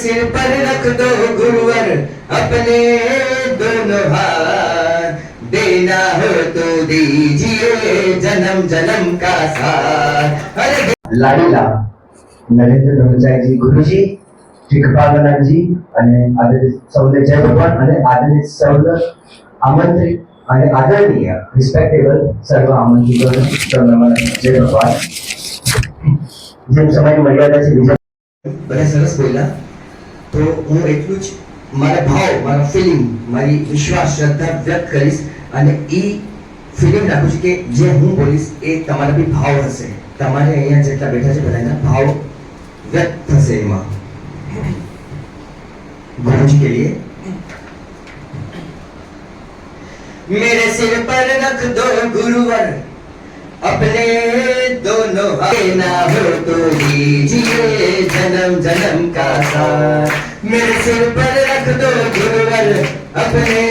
सिर पर रख दो गुरुवर अपने दोनों हाथ, देना हो तो दीजिए जन्म जन्म का साथ। अरे लाडीला नरेंद्र ब्रह्मचारी गुरुजी, શ્રી કૃપાનંદજી અને આદરણીય સૌને જય ભગવાન અને આદરણીય સૌને આમંત્રિત અને આદરણીય રિસ્પેક્ટેબલ સર્વ આમંત્રિતોને સૌને જય ભગવાન। જેમ સમયની મર્યાદા છે બીજા બધા સરસ બોલ્યા, તો હું એટલું જ મારા ભાવ, મારા ફિલિંગ, મારી વિશ્વાસ શ્રદ્ધા વ્યક્ત કરીશ અને એ ફિલિંગ રાખું છું કે જે હું બોલીશ એ તમારા બી ભાવ હશે, તમારે અહીંયા જેટલા બેઠા છે બધાના ભાવ વ્યક્ત થશે એમાં। गुरु जी के लिए मेरे सिर पर रख दो गुरुवर अपने दोनों हाथ, देना हो तो दीजिए जन्म जन्म का साथ। मेरे सिर पर रख दो गुरुवर अपने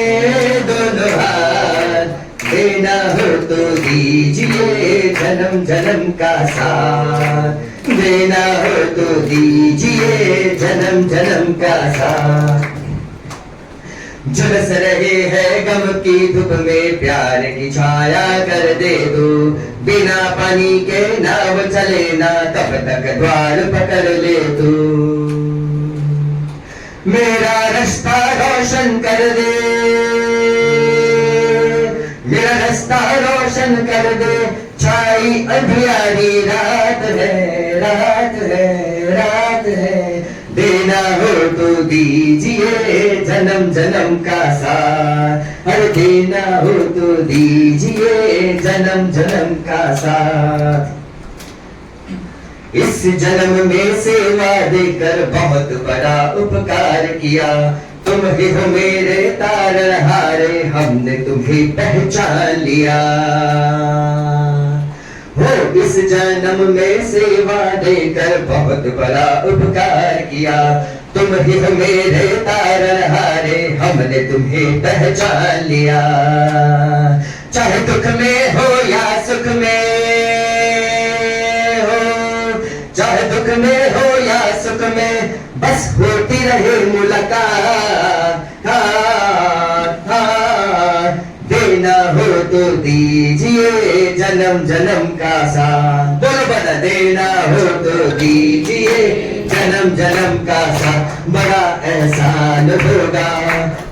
दोनों हाथ, देना हो तो दीजिए जन्म जन्म का साथ, देना हो तो दीजिए जन्म जन्म का साथ। झुलस रहे हैं गम की धूप में प्यार की छाया कर दे दो, बिना पानी के नाव चले ना तब तक द्वार पकड़ ले तू, मेरा रास्ता रोशन कर दे, मेरा रास्ता रोशन कर दे, छाई अंधियारी रात है, रात है, रात है, देना हो तो दीजिए जन्म जन्म का साथ, हर देना हो तो दीजिए जन्म जन्म का साथ। इस जन्म में सेवा देकर बहुत बड़ा उपकार किया, तुम ही हो मेरे तारनहारे, हमने तुम्हें पहचान लिया। हो इस जन्म में सेवा देकर बहुत बड़ा उपकार किया, तुम ही हो मेरे तारनहारे, हमने तुम्हें पहचान लिया। चाहे दुख में हो या सुख में हो, चाहे दुख में हो या सुख में, बस होती रहे मुलाकात। देना हो तो दीजिए जन्म जन्म का साथ, बोलो बता, देना हो तो दीजिए जन्म जन्म का साथ। बड़ा एहसान होगा,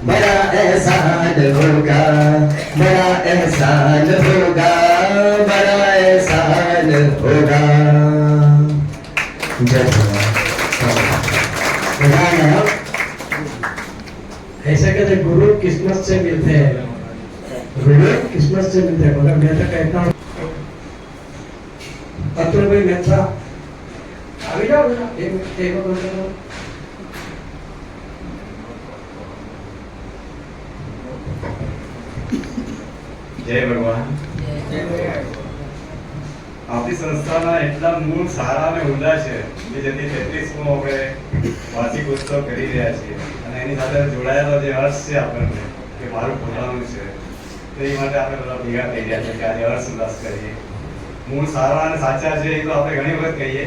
बड़ा एहसान होगा, बड़ा एहसान होगा, बड़ा एहसान होगा। जय भगवान। ऐसा कहते गुरु किस्मत से मिलते हैं, गुरु किस्मत से मिलते हैं, मगर मैं तो कहता हूँ अतुल भाई मेहता आगे जाओ एक जय भगवान। આપણી સંસ્થાના એટલા મૂળ સારા અને ઉમદા છે કે જેથી 33મો આપણે વાર્ષિક ઉત્સવ કરી રહ્યા છીએ અને એની સાથે જોડાયેલો જે હર્ષ છે આપણને કે મારું પોતાનું છે, તો એ માટે આપણે બધા ભેગા થઈ રહ્યા છે કે આજે હર્ષ ઉલ્લાસ કરીએ। મૂળ સારા અને સાચા છે એ તો આપણે ઘણી વખત કહીએ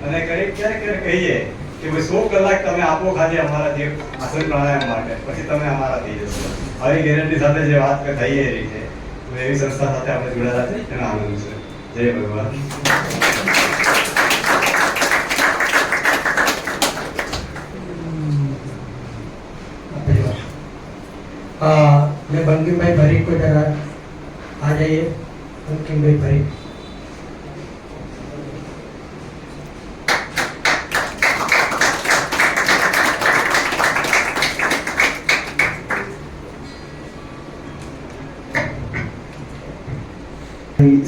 અને ક્યારેક કહીએ કે ભાઈ 100 કલાક તમે આપો ખાલી અમારા જે આસન પ્રાણાયામ માટે, પછી તમે અમારા થઈ જશો। આવી ગેરંટી સાથે જે વાત થઈ રહી છે, તો એવી સંસ્થા સાથે આપણે જોડાયેલા છે, તેનો આનંદ છે। जय भगवान। मैं बंकिम भाई भरी को जरा आ जाइए। बंकिम भाई भरी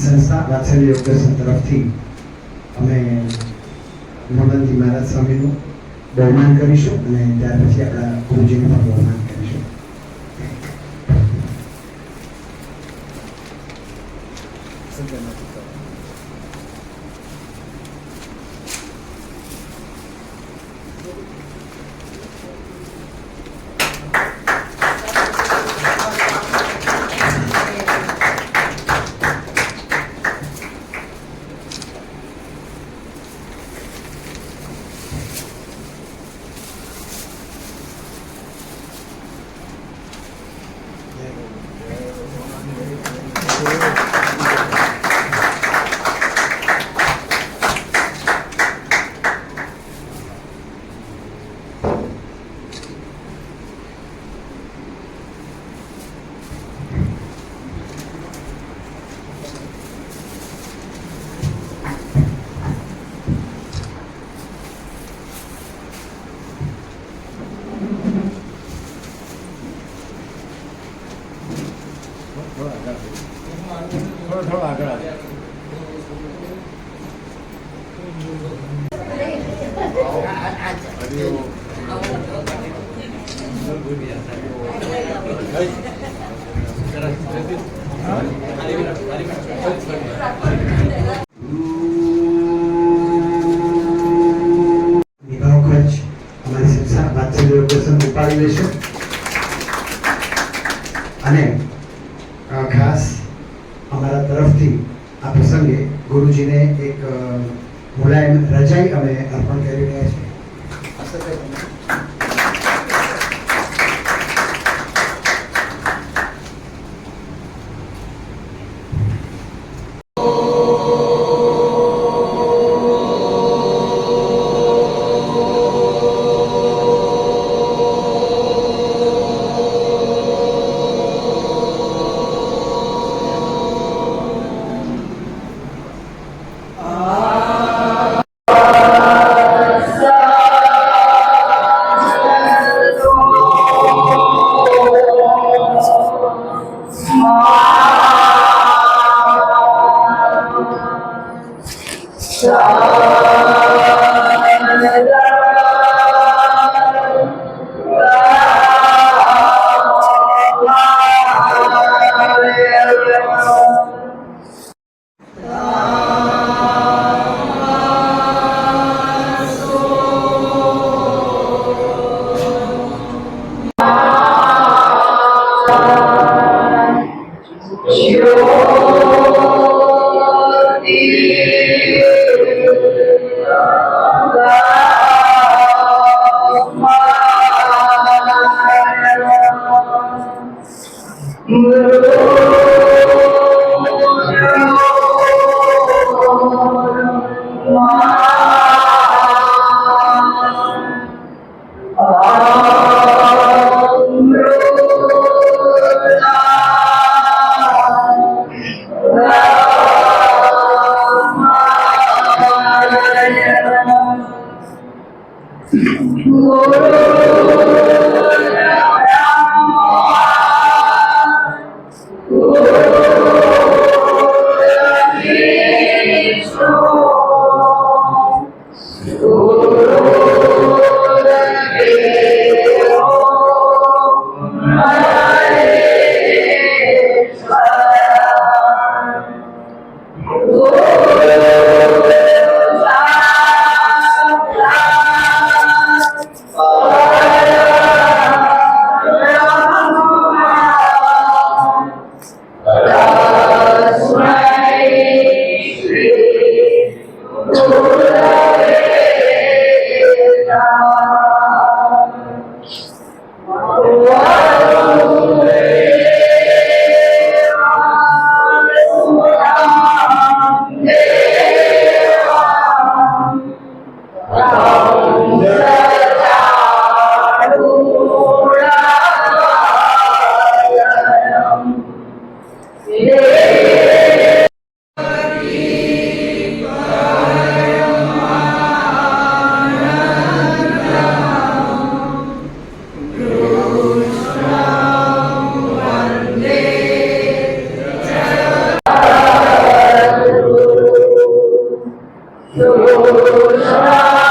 સંસ્થા વાત્સલ્ય યોગ દર્શન તરફથી અમે મોહનજી મહારાજ સ્વામીનું બહુમાન કરીશું અને ત્યાર પછી આપણા ગુરુજીનું પણ બહુમાન કરીશું। નિભાવ ખર્ચ અમારી સંસ્થા વાત્સલ્ય યોગદર્શન ઉપાડી લેશે અને ખાસ અમારા તરફથી આ પ્રસંગે ગુરુજીને એક મુલાયમ રજાઈ અમે અર્પણ કરી રહ્યા છીએ. Krishna